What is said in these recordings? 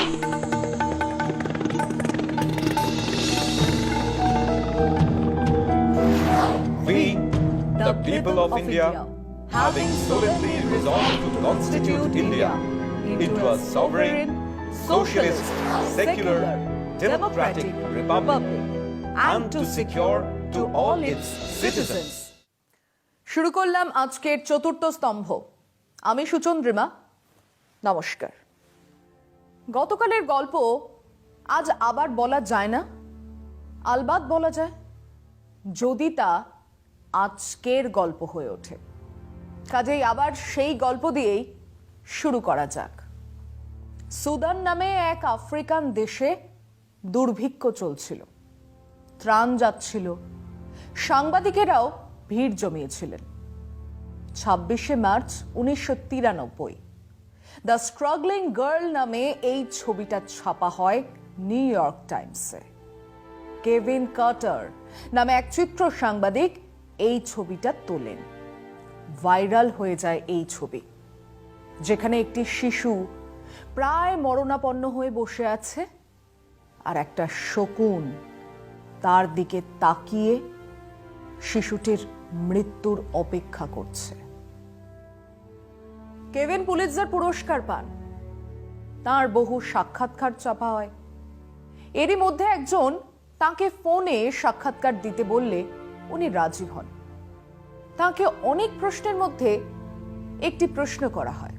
We, the people of India, having solemnly resolved to constitute India into a sovereign, socialist, secular, democratic republic, and to secure to all its citizens. শুরু করলাম আজকের চতুর্থ স্তম্ভ। আমি সুচন্দ্রিমা, নমস্কার। গতকালের গল্প আজ আবার বলা যায় না? আলবাত বলা যায়, যদি তা আজকের গল্প হয়ে ওঠে। কাজেই আবার সেই গল্প দিয়েই শুরু করা যাক। সুদান নামে এক আফ্রিকান দেশে দুর্ভিক্ষ চলছিল, ত্রাণ যাচ্ছিল, সাংবাদিকেরাও ভিড় জমিয়েছিলেন। 26শে মার্চ 1993 দ্য স্ট্রাগলিং গার্ল নামে এই ছবিটা ছাপা হয় নিউ ইয়র্ক টাইমসে। কেভিন কার্টার নামে এক চিত্র সাংবাদিক এই ছবিটা তোলেন। ভাইরাল হয়ে যায় এই ছবি, যেখানে একটি শিশু প্রায় মরণাপন্ন হয়ে বসে আছে, আর একটা শকুন তার দিকে তাকিয়ে শিশুটির মৃত্যুর অপেক্ষা করছে। কেভিন পুলিৎজার পুরস্কার পান, তার বহু সাক্ষাৎকার ছাপা হয়। এরই মধ্যে একজন তাকে ফোনে সাক্ষাৎকার দিতে বললে উনি রাজি হন। তাকে অনেক প্রশ্নের মধ্যে একটি প্রশ্ন করা হয়,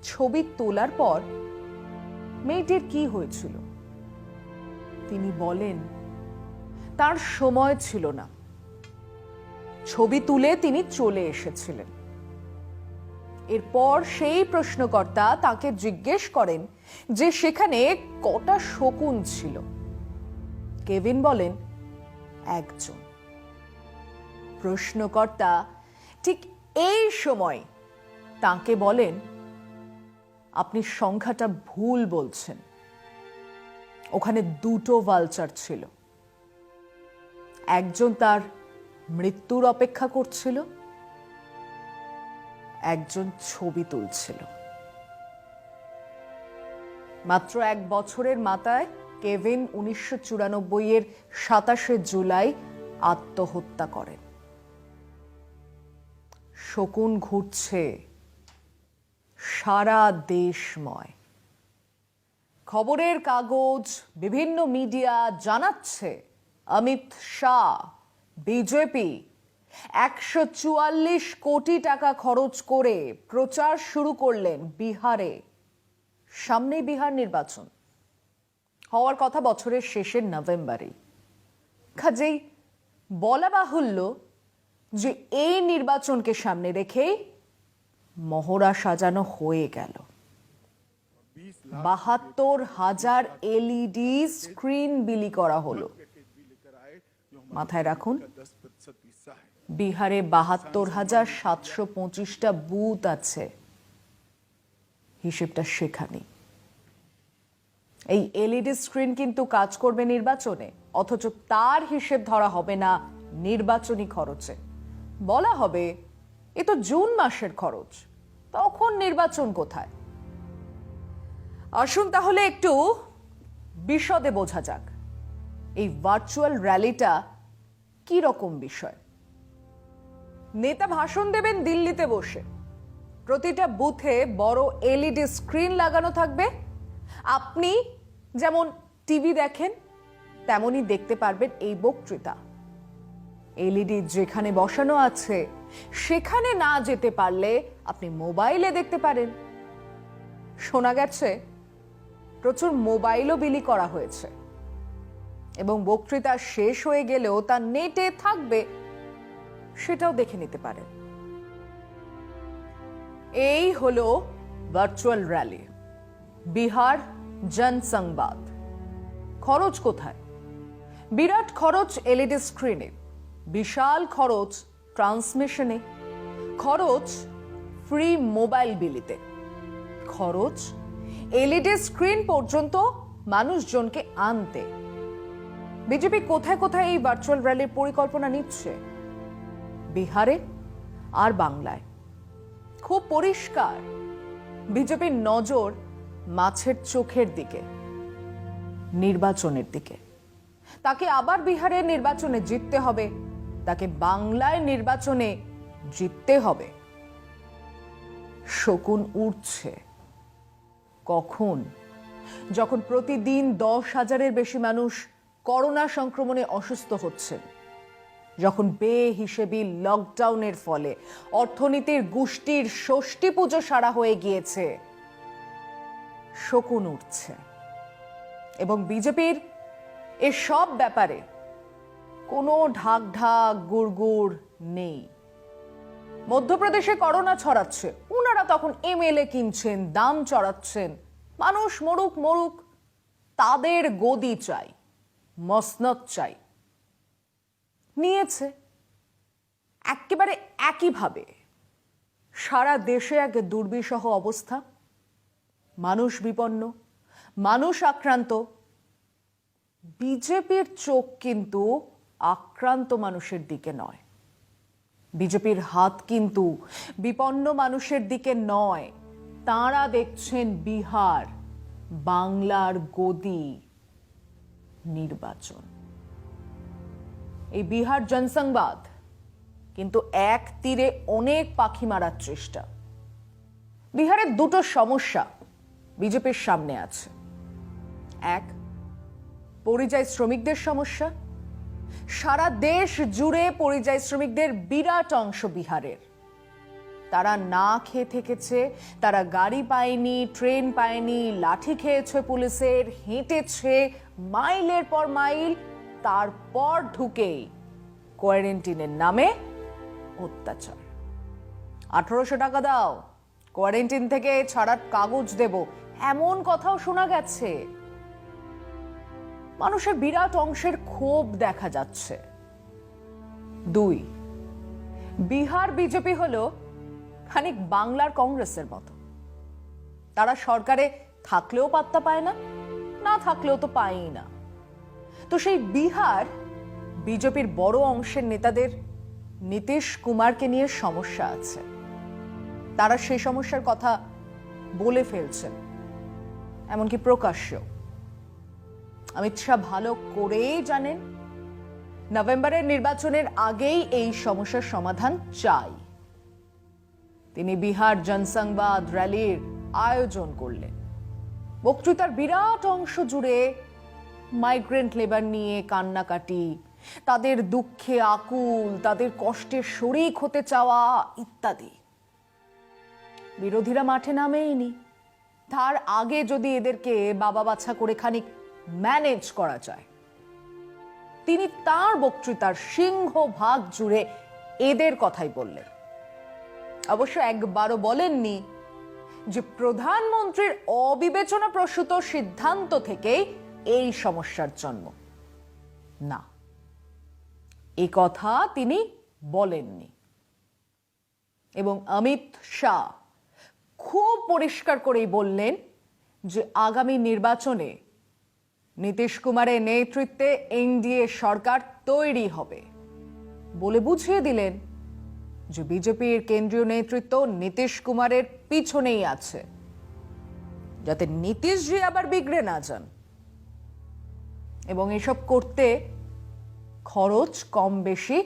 ছবি তোলার পর মেয়েটির কি হয়েছিল। তিনি বলেন তার সময় ছিল না, ছবি তুলে তিনি চলে এসেছিলেন। এরপর সেই প্রশ্নকর্তা তাকে জিজ্ঞেস করেন যে সেখানে কটা শকুন ছিল। কেভিন বলেন একজন। প্রশ্নকর্তা ঠিক এই সময় তাকে বলেন আপনি সংখ্যাটা ভুল বলছেন, ওখানে দুটো ভালচার ছিল। একজন তার মৃত্যুর অপেক্ষা করছিল, একজন ছবি তুলছিল। মাত্র 1 বছরের মাথায় কেভিন 1994 27শে জুলাই আত্মহত্যা করেন। শকুন ঘুরছে সারা দেশময়। খবরের কাগজ, বিভিন্ন মিডিয়া জানাচ্ছে অমিত শাহ, বিজেপি 144 কোটি টাকা খরচ করে প্রচার শুরু করলেন বিহারে। সামনেই বিহার নির্বাচন হওয়ার কথা বছরের শেষের নভেম্বরে। কাজেই বলা বাহুল্য যে এই নির্বাচনকে সামনে রেখেই মহড়া সাজানো হয়ে গেল। 72,000 এলইডি স্ক্রিন বিলি করা হলো। মাথায় রাখুন, বিহারে 72,725টা বুথ আছে। হিসেবটা সেখানে। এই এলইডি স্ক্রিন কিন্তু কাজ করবে নির্বাচনে, অথচ তার হিসেব ধরা হবে না নির্বাচনী খরচে। বলা হবে এ তো জুন মাসের খরচ, তখন নির্বাচন কোথায়? আসুন তাহলে একটু বিশদে বোঝা যাক এই ভার্চুয়াল র্যালিটা কি রকম বিষয়। নেতা ভাষণ দেবেন দিল্লিতে বসে, প্রতিটা বুথে বড় এলইডি স্ক্রিন লাগানো থাকবে। আপনি যেমন টিভি দেখেন তেমনই দেখতে পারবেন এই বক্তৃতা। এলইডি যেখানে বসানো আছে সেখানে না যেতে পারলে আপনি মোবাইলে দেখতে পারেন। শোনা গেছে প্রচুর মোবাইলও বিলি করা হয়েছে, এবং বক্তৃতা শেষ হয়ে গেলেও তা নেটে থাকবে, সেটাও দেখে নিতে পারেন। এই হলো ভার্চুয়াল র্যালি, বিহার জনসংবাদ। খরচ কোথায়? বিরাট খরচ এলইডি স্ক্রিনে, বিশাল খরচ ট্রান্সমিশনে, খরচ ফ্রি মোবাইল বিলিতে, খরচ এলইডি স্ক্রিন পর্যন্ত মানুষজনকে আনতে। বিজেপি কোথায় কোথায় এই ভার্চুয়াল র্যালির পরিকল্পনা নিচ্ছে? বিহারে আর বাংলায়। খুব পরিষ্কার বিজেপির নজর মাছের চোখের দিকে, নির্বাচনের দিকে। তাকে আবার বিহারের নির্বাচনে জিততে হবে, তাকে বাংলায় নির্বাচনে জিততে হবে। শকুন উঠছে কখন? যখন প্রতিদিন 10,000-এর বেশি মানুষ করোনা সংক্রমণে অসুস্থ হচ্ছেন, যখন বেহিসেবি লকডাউনের ফলে অর্থনীতির গোষ্ঠীর ষষ্ঠী পুজো সারা হয়ে গিয়েছে। শকুন উঠছে এবং বিজেপির এসব ব্যাপারে কোনো ঢাক ঢাক গুড়গুড় নেই। মধ্যপ্রদেশে করোনা ছড়াচ্ছে, ওনারা তখন এমএলএ কিনছেন, দাম চড়াচ্ছেন। মানুষ মরুক মরুক, তাদের গদি চাই, মসনদ চাই। নিয়েছে একেবারে একইভাবে। সারা দেশে এক দুর্বিষহ অবস্থা, মানুষ বিপন্ন, মানুষ আক্রান্ত। বিজেপির চোখ কিন্তু আক্রান্ত মানুষের দিকে নয়, বিজেপির হাত কিন্তু বিপন্ন মানুষের দিকে নয়। তাঁরা দেখছেন বিহার, বাংলার গদি, নির্বাচন। এই বিহার জনসংবাদ কিন্তু এক তীরে অনেক পাখি মারার চেষ্টা। বিহারের দুটো সমস্যা বিজেপির সামনে আছে। এক, পরিযায়ী শ্রমিকদের সমস্যা। সারা দেশ জুড়ে পরিযায়ী শ্রমিকদের বিরাট অংশ বিহারের। তারা না খেয়ে থেকেছে, তারা গাড়ি পায়নি, ট্রেন পায়নি, লাঠি খেয়েছে পুলিশের, হেঁটেছে মাইলের পর মাইল, তারপর ঢুকেই কোয়ারেন্টিনের নামে অত্যাচার। 1800 টাকা দাও, কোয়ারেন্টিন থেকে ছাড়ার কাগজ দেব, এমন কথাও শোনা গেছে। মানুষের বিরাট অংশের ক্ষোভ দেখা যাচ্ছে। দুই, বিহার বিজেপি হলো খানিক বাংলার কংগ্রেসের মতো। তারা সরকারে থাকলেও পাত্তা পায় না, না থাকলেও তো পায়ই না। তো সেই বিহার বিজেপির বড় অংশের নেতাদের নীতিশ কুমারকে নিয়ে সমস্যা আছে। তারা সেই সমস্যার কথা বলে ফেলছেন, এমনকি প্রকাশ্য। অমিত শাহ ভালো করেই জানেন নভেম্বরের নির্বাচনের আগেই এই সমস্যার সমাধান চাই। তিনি বিহার জনসংবাদ র্যালির আয়োজন করলেন। বক্তৃতার বিরাট অংশ জুড়ে মাইগ্রেন্ট লেবার নিয়ে কান্নাকাটি, তাদের দুঃখে আকুল, তাদের কষ্টের শরিক হতে চাওয়া ইত্যাদি। বিরোধীরা মাঠে নামেইনি। তার আগে যদি এদেরকে বাবা বাছা করে খানিক ম্যানেজ করা যায়। তিনি তার বক্তৃতার সিংহভাগ জুড়ে এদের কথাই বললেন। অবশ্য একবারও বলেননি যে প্রধানমন্ত্রীর অবিবেচনা প্রসূত সিদ্ধান্ত থেকেই এই সমস্যার জন্ম। না, এই কথা তিনি বলেননি। এবং অমিত শাহ খুব পরিষ্কার করেই বললেন যে আগামী নির্বাচনে নীতিশ কুমারের নেতৃত্বে এনডিএ সরকার তৈরি হবে। বলে বুঝিয়ে দিলেন যে বিজেপির কেন্দ্রীয় নেতৃত্ব নীতিশ কুমারের পিছনেই আছে, যাতে নীতিশজি আবার বিগড়ে না যান। এবং এসব করতে খরচ কম বেশি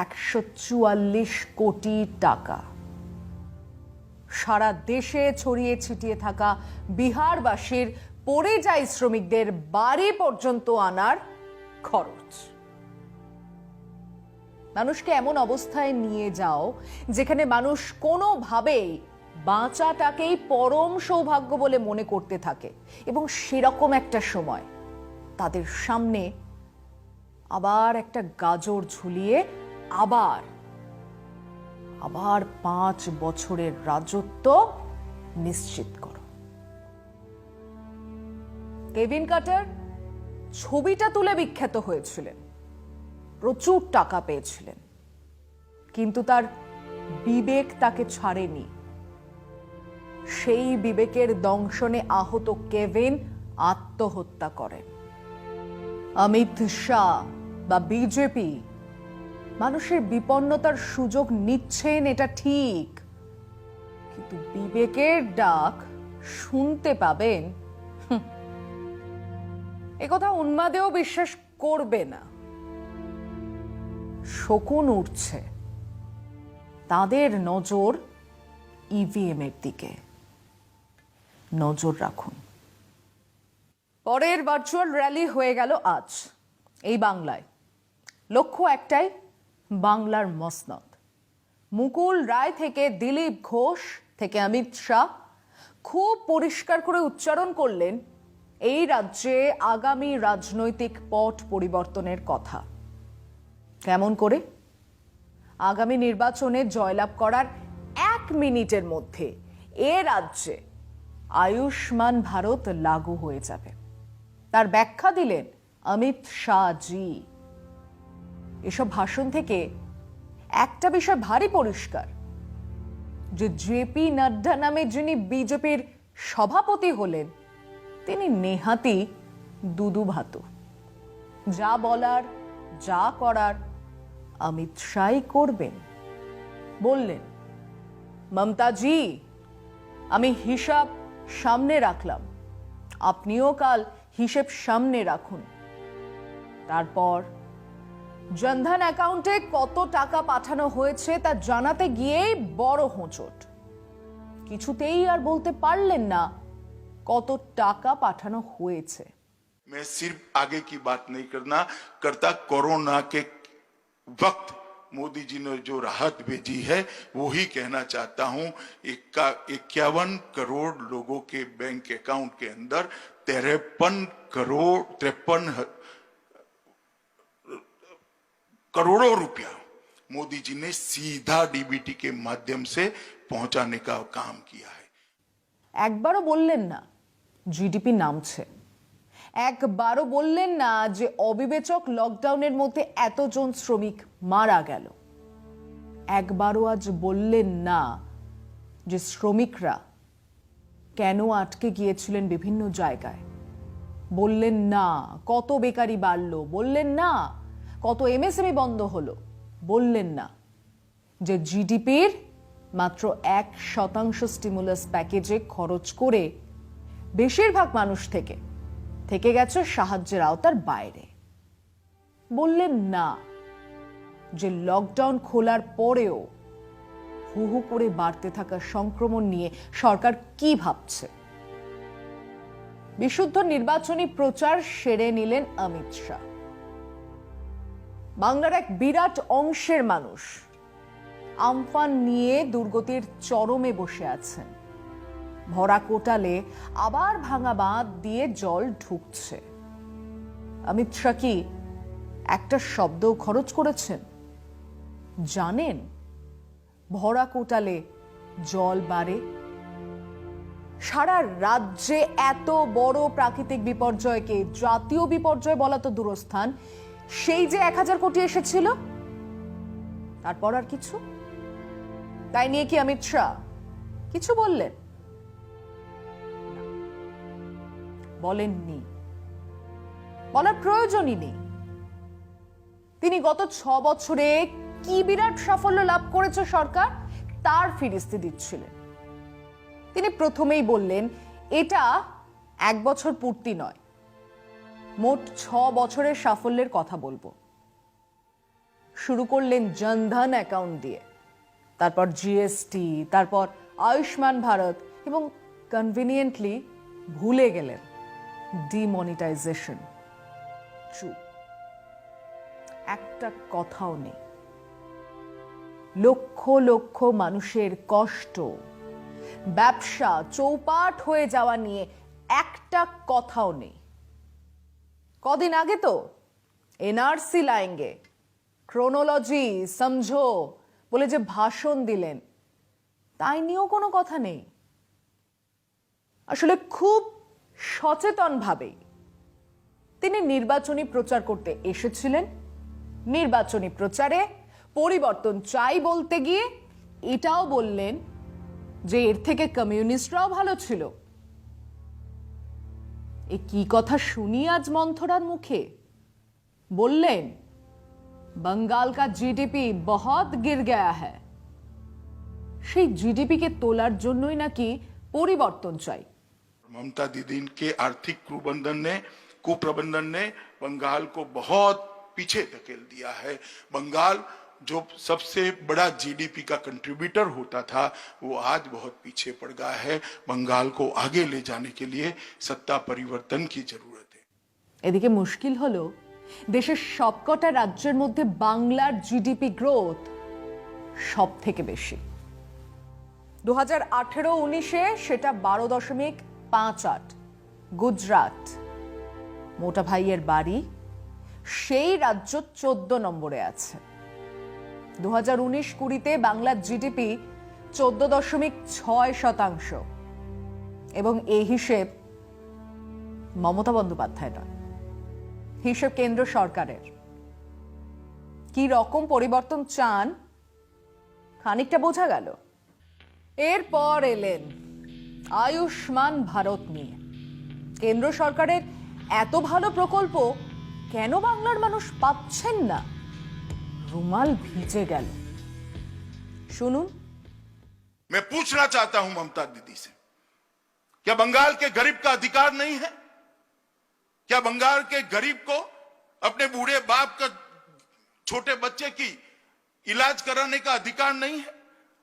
144 কোটি টাকা। সারা দেশে ছড়িয়ে ছিটিয়ে থাকা বিহারবাসীর পরিযায়ী শ্রমিকদের বাড়ি পর্যন্ত আনার খরচ। মানুষকে এমন অবস্থায় নিয়ে যাও যেখানে মানুষ কোনোভাবেই বাঁচাটাকেই পরম সৌভাগ্য বলে মনে করতে থাকে। এবং সেরকম একটা সময় তাদের সামনে আবার একটা গাজর ঝুলিয়ে আবার 5 বছরের রাজত্ব নিশ্চিত করো। কেভিন কার্টার ছবিটা তুলে বিখ্যাত হয়েছিলেন, প্রচুর টাকা পেয়েছিলেন, কিন্তু তার বিবেক তাকে ছাড়েনি। সেই বিবেকের দংশনে আহত কেভিন আত্মহত্যা করেন। অমিত শাহ বা বিজেপি মানুষের বিপন্নতার সুযোগ নিচ্ছেন, এটা ঠিক, কিন্তু বিবেকের ডাক শুনতে পাবেন, একথা উন্মাদেও বিশ্বাস করবে না। শকুন উঠছে, তাদের নজর ইভিএম এর দিকে। নজর রাখুন। পরের ভার্চুয়াল র্যালি হয়ে গেল আজ এই বাংলায়। লক্ষ্য একটাই, বাংলার মসনদ। মুকুল রায় থেকে দিলীপ ঘোষ থেকে অমিত শাহ খুব পরিষ্কার করে উচ্চারণ করলেন এই রাজ্যে আগামী রাজনৈতিক পট পরিবর্তনের কথা। কেমন করে? আগামী নির্বাচনে জয়লাভ করার 1 মিনিটের মধ্যে এ রাজ্যে আয়ুষ্মান ভারত লাগু হয়ে যাবে, তার ব্যাখ্যা দিলেন অমিত শাহ জি। এসব ভাষণ থেকে একটা বিষয় ভারী পরিষ্কার, যে জেপি নাড্ডা নামে যিনি বিজেপির সভাপতি হলেন, তিনি নেহাতি দুদু ভাতু। যা বলার, যা করার অমিত শাহই করবেন। বললেন, মমতাজি, আমি হিসাব সামনে রাখলাম, আপনিও কাল হিসেব সামনে রাখুন। তারপর জনধন অ্যাকাউন্টে কত টাকা পাঠানো হয়েছে তা জানাতে গিয়েই বড় হোঁচট। কিছুতেই আর বলতে পারলেন না কত টাকা পাঠানো হয়েছে। मैं सिर्फ आगे की बात नहीं करता कोरोना के वक्त मोदी जी ने जो राहत भेजी है वो ही कहना चाहता हूं। 51 करोड़ लोगों के बैंक अकाउंट के अंदर 53 करोड़ों रुपया मोदी जी ने सीधा डीबीटी के माध्यम से पहुंचाने का काम किया है। একবারও বললেন না জিডিপি নামছে, একবারও বললেন না যে অবিবেচক লকডাউনের মধ্যে এতজন শ্রমিক মারা গেল, একবারও আজ বললেন না যে শ্রমিকরা কেন আটকে গিয়েছিলেন বিভিন্ন জায়গায়, বললেন না কত বেকারি বাড়লো, বললেন না কত এমএসএমই বন্ধ হলো, বললেন না যে জিডিপির মাত্র 1% স্টিমুলাস প্যাকেজে খরচ করে বেশিরভাগ মানুষ থেকে গেছে সাহায্যের আওতার বাইরে। বললেন না যে লকডাউন খোলার পরেও হু হু করে বাড়তে থাকা সংক্রমণ নিয়ে সরকার কি ভাবছে। বিশুদ্ধ নির্বাচনী প্রচার সেরে নিলেন অমিত শাহ। বাংলার এক বিরাট অংশের মানুষ আমফান নিয়ে দুর্গতির চরমে বসে আছেন। ভরা কোটালে আবার ভাঙা বাঁধ দিয়ে জল ঢুকছে। অমিত শাহ কি একটা শব্দ খরচ করেছেন? জানেন ভরা কোটালে জল বাড়ে? সারা রাজ্যে এত বড় প্রাকৃতিক বিপর্যয়কে জাতীয় বিপর্যয় বলা তো দূরস্থান, সেই যে 1000 কোটি এসেছিল, তারপর আর কিছু? তাই নিয়ে কি অমিত শাহ কিছু বললেন? বলেননি, বলার প্রয়োজনই নেই। তিনি গত 6 বছরে কি বিরাট সাফল্য লাভ করেছে সরকার, তার ফিরিস্তি দিচ্ছিলেন। তিনি প্রথমেই বললেন এটা 1 বছর পূর্তি নয়, মোট 6 বছরের সাফল্যের কথা বলবো। শুরু করলেন জনধন অ্যাকাউন্ট দিয়ে, তারপর জিএসটি, তারপর আয়ুষ্মান ভারত এবং কনভিনিয়েন্টলি ভুলে গেলেন ডিমনিটাইজেশন। চুপ, একটা কথাও নেই। লক্ষ লক্ষ মানুষের কষ্ট, ব্যবসা চৌপাট হয়ে যাওয়া নিয়ে একটা কথাও নেই। কদিন আগে তো এনআরসি লাएंगे, ক্রোনোলজি সমঝো বলে যে ভাষণ দিলেন, তাই নিয়েও কোনো কথা নেই। আসলে খুব সচেতনভাবেই তিনি নির্বাচনী প্রচার করতে এসেছিলেন। নির্বাচনী প্রচারে পরিবর্তন চাই বলতে গিয়ে এটাও বললেন যে এর থেকে কমিউনিস্টরাও ভালো ছিল। এ কি কথা শুনি আজ মন্থরার মুখে? বললেন बंगाल का जीडीपी बहुत गिर गया है। সেই জিডিপি কে তোলার জন্যই নাকি পরিবর্তন চাই। ममता दीदी के आर्थिक कुप्रबंधन ने बंगाल को बहुत पीछे धकेल दिया है। बंगाल जो सबसे बड़ा जीडीपी का कंट्रीब्यूटर होता था, वो आज बहुत पीछे पड़ गया है। बंगाल को आगे ले जाने के लिए सत्ता परिवर्तन की जरूरत है। এদিকে মুশকিল হলো দেশের সবকটা রাজ্যের মধ্যে বাংলার জিডিপি গ্রোথ সব থেকে বেশি। 2018-19-এ সেটা 12.58। গুজরাট, মোটা ভাইয়ের বাড়ি, সেই রাজ্য 14 নম্বরে আছে। 2019-20-তে বাংলার জিডিপি 14.6%, এবং এই হিসেব মমতা বন্দ্যোপাধ্যায় নয়, হিসেব কেন্দ্র সরকারের। কি রকম পরিবর্তন চান খানিকটা বোঝা গেল। এরপর এলেন আয়ুষ্মান ভারত নিয়ে। কেন্দ্র সরকারের এত ভালো প্রকল্প কেন বাংলার মানুষ পাচ্ছেন না? রুমাল ভিজে গেল। শুনুন। मैं पूछना चाहता हूं ममता दीदी से, क्या बंगाल के गरीब का अधिकार नहीं है? क्या बंगाल के गरीब को अपने बूढ़े बाप का छोटे बच्चे की इलाज कराने का अधिकार नहीं है?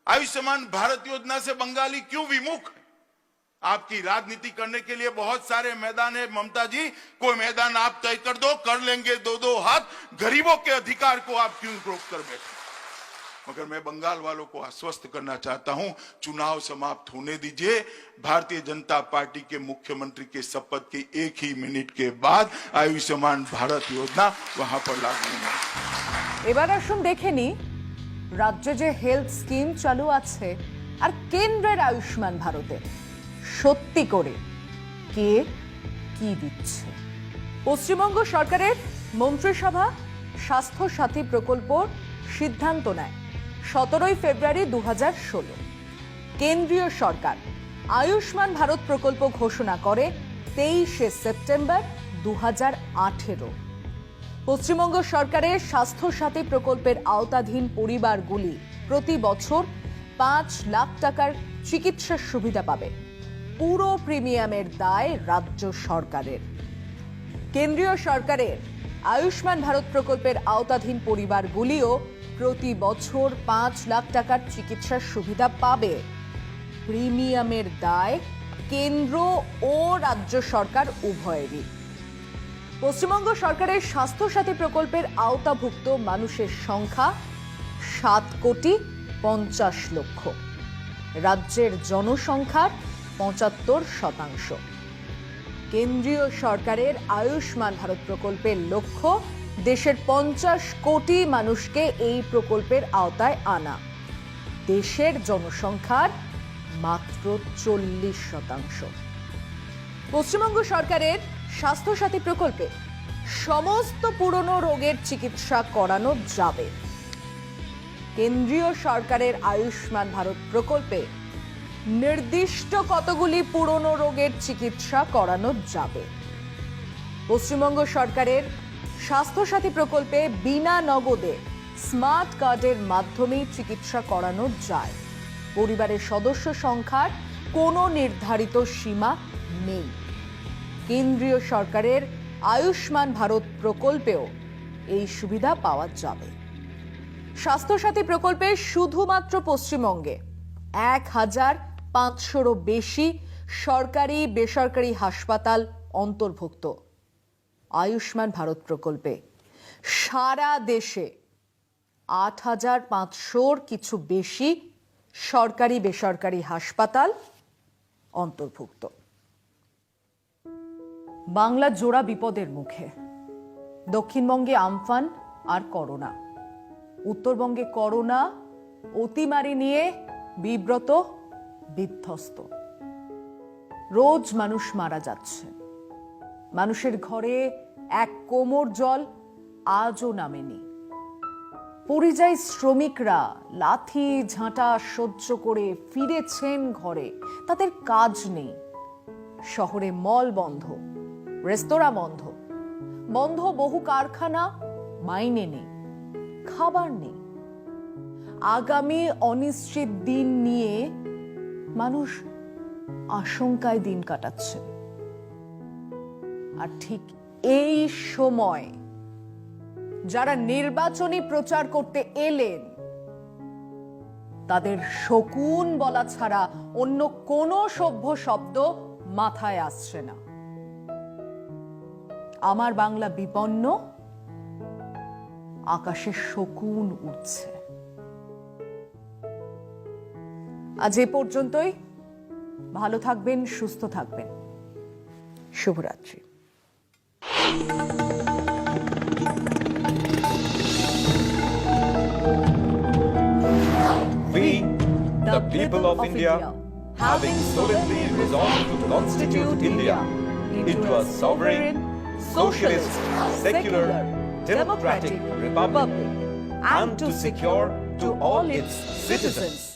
आयुष्मान भारत योजना से बंगाली क्यों विमुख है? आपकी राजनीति करने के लिए बहुत सारे मैदान है ममता जी, कोई मैदान आप तय कर दो, कर लेंगे दो हाथ। गरीबों के अधिकार को आप क्यों रोक कर बैठे? मगर मैं बंगाल वालों को आश्वस्त करना चाहता हूं, चुनाव समाप्त होने दीजिए। भारतीय जनता पार्टी के मुख्यमंत्री के शपथ के 1 ही मिनट के बाद आयुष्मान भारत योजना वहां पर लागू होगी। এবার আসুন দেখে নি রাজ্যে যে হেলথ স্কিম চালু আছে আর কেন্দ্রের আয়ুষ্মান ভারতে সত্যি করে কে কি দিচ্ছে। পশ্চিমবঙ্গ সরকারের মন্ত্রিসভা স্বাস্থ্য সাথী প্রকল্প সিদ্ধান্ত নেয় 17 ফেব্রুয়ারি 2016। কেন্দ্রীয় সরকার আয়ুষ্মান ভারত প্রকল্প ঘোষণা করে 23 সেপ্টেম্বর 2018। পশ্চিমবঙ্গ সরকারের স্বাস্থ্য সাথী প্রকল্পের আওতাধীন পরিবারগুলি প্রতি বছর 5 লাখ টাকার চিকিৎসার সুবিধা পাবে। পুরো প্রিমিয়ামের দায় রাজ্য সরকারের। কেন্দ্রীয় সরকারের আয়ুষ্মান ভারত প্রকল্পের আওতাধীন পরিবারগুলিও প্রতি বছর 5 লাখ টাকার চিকিৎসার সুবিধা পাবে। প্রিমিয়ামের দায় কেন্দ্র ও রাজ্য সরকার উভয়েরই। পশ্চিমবঙ্গ সরকারের স্বাস্থ্য সাথী প্রকল্পের আওতাভুক্ত মানুষের সংখ্যা 7,50,00,000। রাজ্যের জনসংখ্যার 75%। কেন্দ্রীয় সরকারের আয়ুষ্মান ভারত প্রকল্পের লক্ষ্য দেশের 50 কোটি মানুষকে এই প্রকল্পের আওতায় আনা। দেশের জনসংখ্যার মাত্র 40%। পশ্চিমবঙ্গ সরকারের স্বাস্থ্য সাথী প্রকল্পে সমস্ত পুরনো রোগের চিকিৎসা করানো যাবে। কেন্দ্রীয় সরকারের আয়ুষ্মান ভারত প্রকল্পে নির্দিষ্ট কতগুলি পুরনো রোগের চিকিৎসা করানো যাবে। পশ্চিমবঙ্গ সরকারের স্বাস্থ্য সাথী প্রকল্পে বিনা নগদে স্মার্ট কার্ডের মাধ্যমে চিকিৎসা করানো যায়। পরিবারের সদস্য সংখ্যার কোনো নির্ধারিত সীমা নেই। কেন্দ্রীয় সরকারের আয়ুষ্মান ভারত প্রকল্পেও এই সুবিধা পাওয়া যাবে। স্বাস্থ্য সাথী প্রকল্পে শুধুমাত্র পশ্চিমবঙ্গে 1,500-রও বেশি সরকারি বেসরকারি হাসপাতাল অন্তর্ভুক্ত। আয়ুষ্মান ভারত প্রকল্পে সারা দেশে 8,500-র কিছু বেশি সরকারি বেসরকারি হাসপাতাল অন্তর্ভুক্ত। বাংলা জোড়া বিপদের মুখে। দক্ষিণবঙ্গে আমফান আর করোনা, উত্তরবঙ্গে করোনা অতিমারি নিয়ে বিব্রত বিধ্বস্ত। রোজ মানুষ মারা যাচ্ছে। মানুষের ঘরে এক কোমর জল আজও নামেনি। পরিযায়ী শ্রমিকরা লাথি ঝাঁটা সহ্য করে ফিরেছেন ঘরে, তাদের কাজ নেই। শহরে মল বন্ধ, রেস্তোরাঁ বন্ধ, বন্ধ বহু কারখানা, মাইনে নেই, খাবার নেই। আগামী অনিশ্চিত দিন নিয়ে মানুষ আশঙ্কায় দিন কাটাচ্ছেন। আর ঠিক এই সময় যারা নির্বাচনী প্রচার করতে এলেন তাদের শকুন বলা ছাড়া অন্য কোনো সভ্য শব্দ মাথায় আসছে না। আমার বাংলা বিপন্ন, আকাশে শকুন উঠছে। আজ এ পর্যন্তই। ভালো থাকবেন, সুস্থ থাকবেন। শুভরাত্রি। We, the people of India, having solemnly resolved to constitute India into a sovereign, socialist, secular, democratic republic, and to secure to all its citizens